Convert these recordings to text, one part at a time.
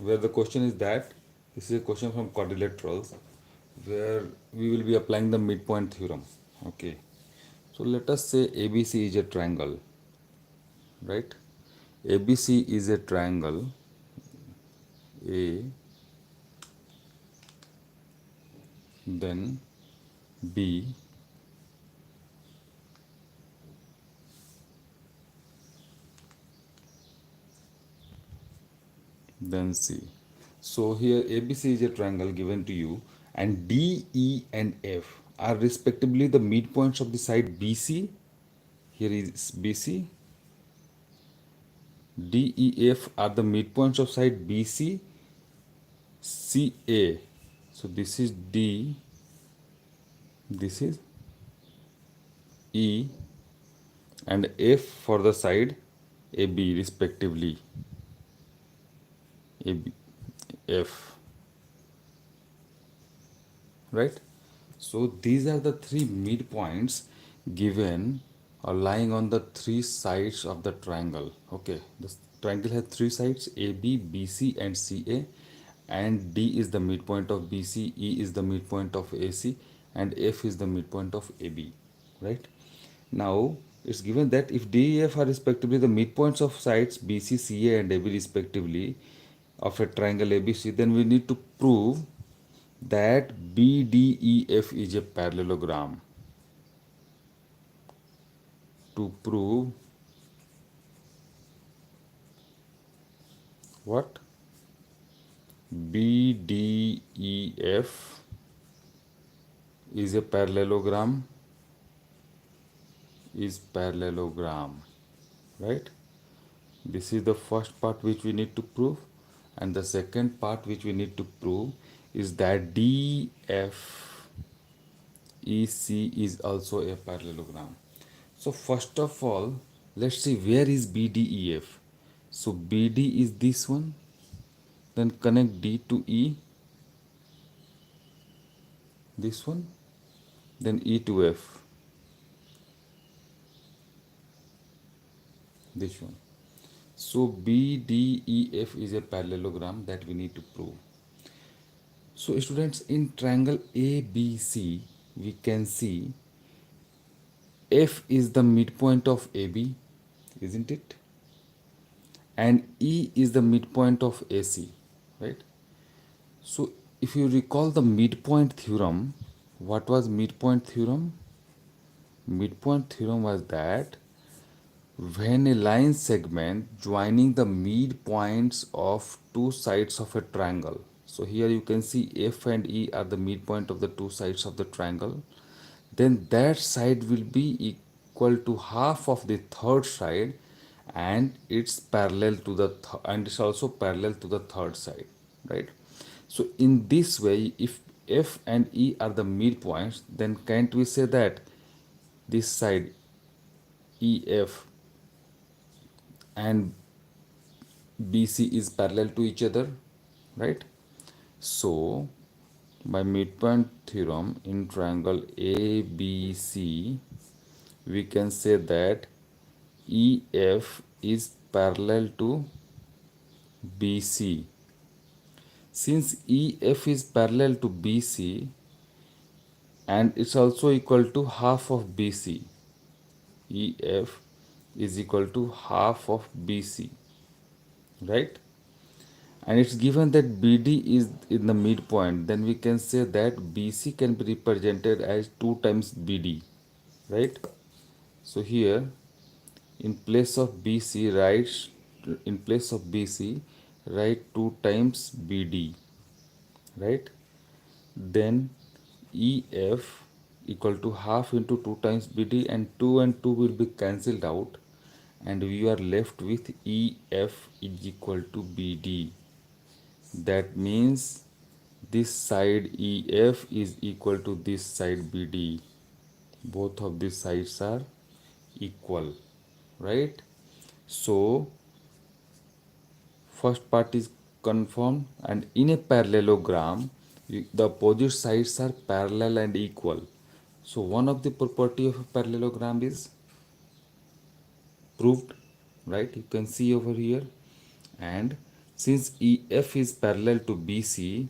where the question is that this is a question from quadrilaterals where we will be applying the midpoint theorem. Okay, so let us say ABC is a triangle, right? ABC is a triangle A, then B, then C. So here ABC is a triangle given to you, and D, E, and F are respectively the midpoints of the side BC. Here is BC. D, E, F are the midpoints of side BC, CA. So this is D, this is E, and F for the side AB respectively. AB, F, right? So these are the three midpoints given or lying on the three sides of the triangle. Okay, the triangle has three sides AB, BC, and CA, and D is the midpoint of BC, E is the midpoint of AC, and F is the midpoint of AB. Right? Now it's given that if D, E, F are respectively the midpoints of sides BC, CA, and AB respectively of a triangle ABC, then we need to prove that BDEF is a parallelogram. To prove what? BDEF is a parallelogram, right? This is the first part which we need to prove, and the second part which we need to prove is that DFEC is also a parallelogram. So first of all, let's see where is BDEF. So BD is this one, then connect D to E, this one, then E to F, this one. So BDEF is a parallelogram that we need to prove. So students, in triangle ABC, we can see F is the midpoint of AB, isn't it? And E is the midpoint of AC, right? So if you recall the midpoint theorem, what was midpoint theorem? Midpoint theorem was that when a line segment joining the midpoints of two sides of a triangle. So here you can see F and E are the midpoint of the two sides of the triangle. Then that side will be equal to half of the third side, and it's parallel to the and it's also parallel to the third side, right? So in this way, if F and E are the midpoints, then can't we say that this side EF and BC is parallel to each other, right? So by midpoint theorem in triangle ABC, we can say that EF is parallel to BC. Since EF is parallel to BC and it's also equal to half of BC, EF is equal to half of BC, right? And it's given that BD is in the midpoint, then we can say that BC can be represented as 2 times BD, right? So here in place of BC write 2 times BD, right? Then EF equal to half into 2 times BD, and 2 will be cancelled out, and we are left with EF is equal to BD. That means this side EF is equal to this side BD. Both of these sides are equal, right? So first part is confirmed, and in a parallelogram the opposite sides are parallel and equal. So one of the property of a parallelogram is proved, right? You can see over here. And Since EF is parallel to BC,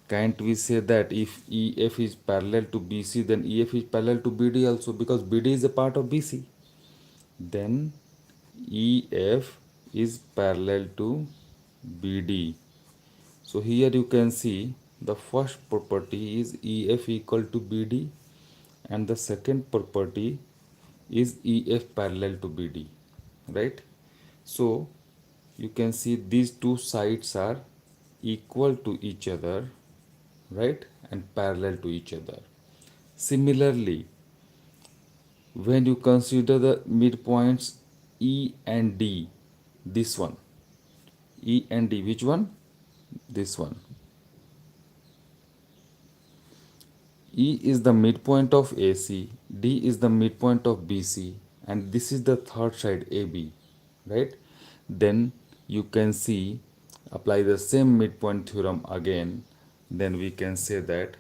can't we say that if EF is parallel to BC, then EF is parallel to BD also, because BD is a part of BC. Then EF is parallel to BD. So here you can see the first property is EF equal to BD, and the second property is EF parallel to BD, right? So you can see these two sides are equal to each other, right, and parallel to each other. Similarly, when you consider the midpoints E and D, this one, E and D, which one? This one. E is the midpoint of AC, D is the midpoint of BC, and this is the third side AB, right? Then you can see, apply the same midpoint theorem again, then we can say that,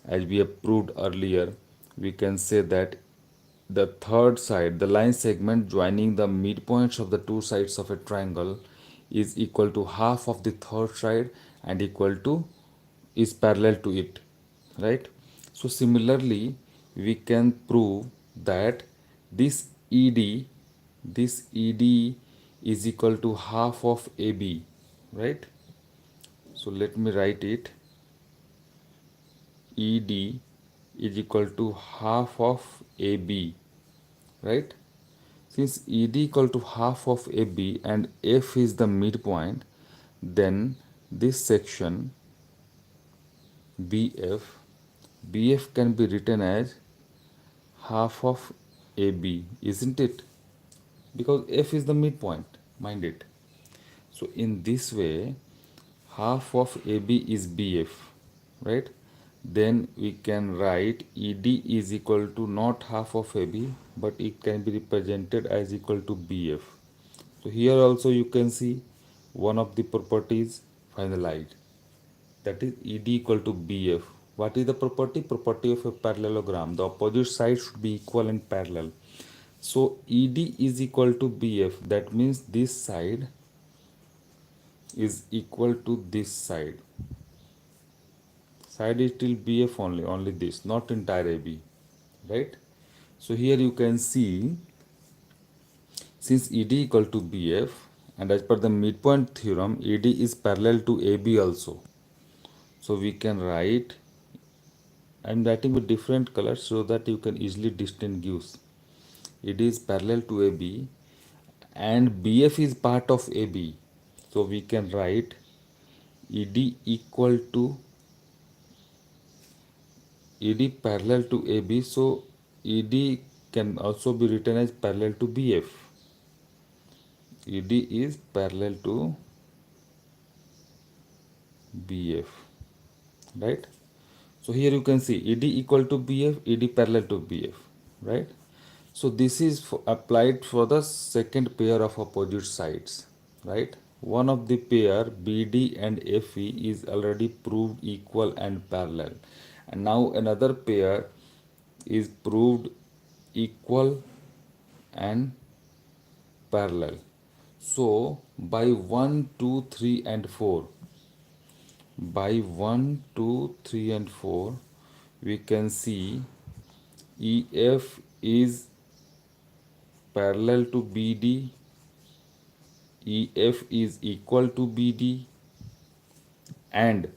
as we have proved earlier, we can say that the third side, the line segment joining the midpoints of the two sides of a triangle, is equal to half of the third side and equal to, is parallel to it, right? So similarly, we can prove that this ED, this ED is equal to half of AB, right? So let me write it. ED is equal to half of AB, right? Since ED equal to half of AB and F is the midpoint, then this section BF, BF can be written as half of AB, isn't it? Because F is the midpoint, mind it. So in this way, half of AB is BF, right? Then we can write ED is equal to not half of AB, but it can be represented as equal to BF. So here also you can see one of the properties finalized, that is ED equal to BF. What is the property? Property of a parallelogram. The opposite sides should be equal and parallel. So ED is equal to BF. That means this side is equal to this side. Side is still BF only this, not entire AB, right? So here you can see, since ED equal to BF, and as per the midpoint theorem, ED is parallel to AB also. So we can write, I'm writing with different colors so that you can easily distinguish. ED is parallel to AB and BF is part of AB. So we can write ED equal to, ED parallel to AB. So ED can also be written as parallel to BF. ED is parallel to BF, right? So here you can see ED equal to BF, ED parallel to BF, right? So this is applied for the second pair of opposite sides, right? One of the pair BD and FE is already proved equal and parallel, and now another pair is proved equal and parallel. So by 1, 2, 3 and 4, by 1, 2, 3 and 4, we can see EF is parallel to BD, EF is equal to BD, and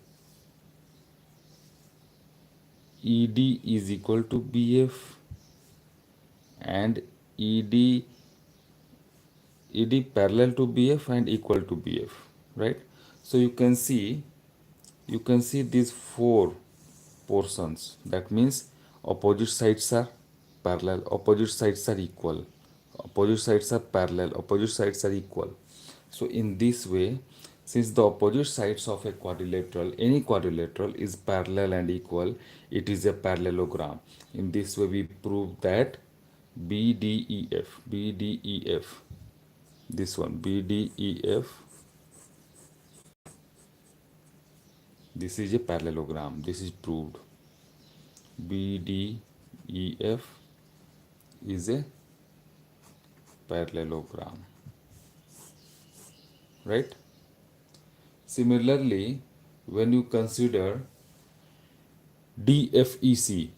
ED is equal to BF, and ED parallel to BF and equal to BF, right? So you can see these four portions. That means opposite sides are parallel, opposite sides are equal, opposite sides are parallel, opposite sides are equal. So in this way, since the opposite sides of a quadrilateral, any quadrilateral, is parallel and equal, it is a parallelogram. In this way we prove that BDEF, this one, BDEF, this is a parallelogram. This is proved. BDEF is a parallelogram, right? Similarly, when you consider DFEC,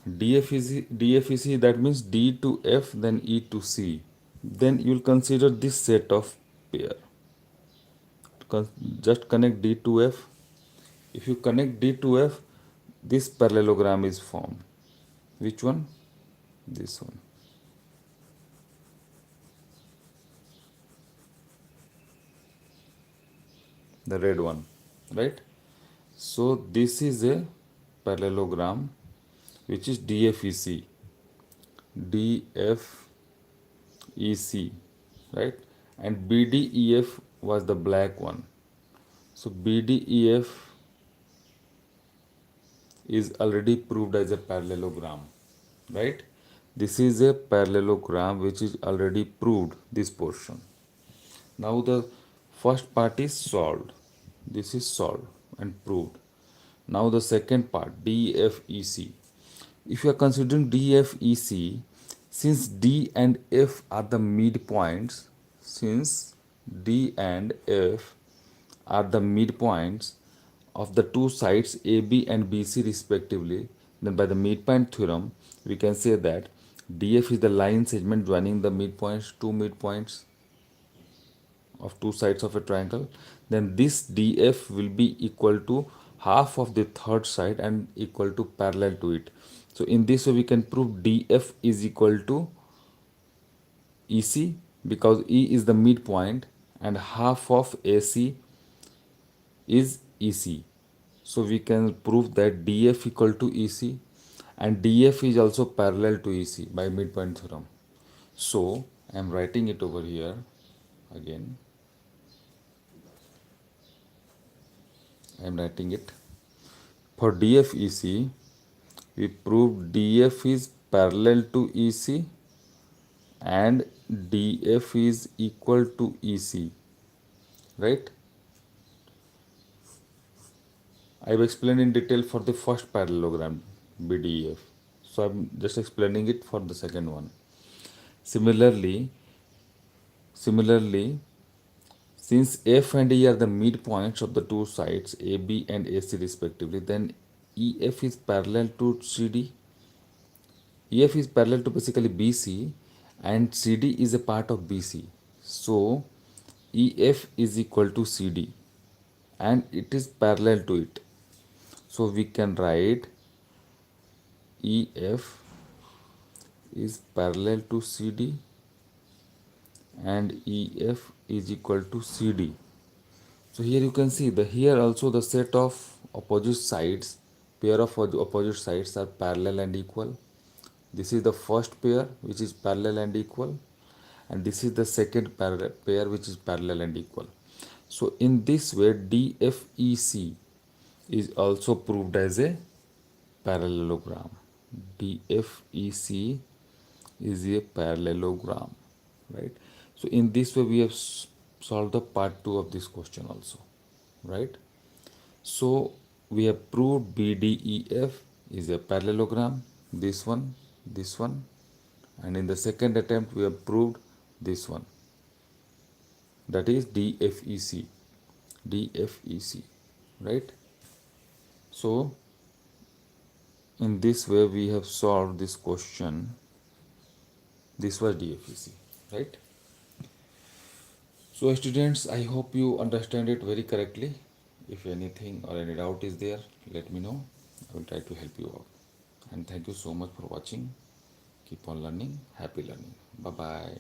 DFEC, that means D to F then E to C, then you will consider this set of pair. Just connect D to F. If you connect D to F, this parallelogram is formed. Which one? This one. The red one, right? So this is a parallelogram which is DFEC. DFEC, right? And BDEF was the black one. So BDEF is already proved as a parallelogram, right? This is a parallelogram which is already proved, this portion. Now the first part is solved. This is solved and proved. Now the second part, DFEC. If you are considering DFEC, since D and F are the midpoints, since D and F are the midpoints of the two sides AB and BC respectively, then by the midpoint theorem, we can say that DF is the line segment joining the midpoints, two midpoints of two sides of a triangle. Then this DF will be equal to half of the third side and equal to parallel to it. So in this way we can prove DF is equal to EC, because E is the midpoint and half of AC is EC. So we can prove that DF equal to EC, and DF is also parallel to EC by midpoint theorem. So I am writing it over here again. I am writing it. For DFEC, we proved DF is parallel to EC and DF is equal to EC, right? I have explained in detail for the first parallelogram, BDEF. So I am just explaining it for the second one. Similarly, since F and E are the midpoints of the two sides AB and AC respectively, then EF is parallel to CD. EF is parallel to basically BC and CD is a part of BC. So EF is equal to CD and it is parallel to it. So we can write EF is parallel to CD and EF is equal to CD. So here you can see here also the set of opposite sides, pair of opposite sides are parallel and equal. This is the first pair which is parallel and equal, and this is the second pair which is parallel and equal. So in this way DFEC is also proved as a parallelogram. DFEC is a parallelogram, right? So in this way we have solved the part 2 of this question also, right? So we have proved BDEF is a parallelogram, this one, and in the second attempt we have proved this one, that is DFEC, right? So in this way we have solved this question. This was DFEC, right? So students, I hope you understand it very correctly. If anything or any doubt is there, let me know. I will try to help you out. And thank you so much for watching. Keep on learning. Happy learning. Bye bye.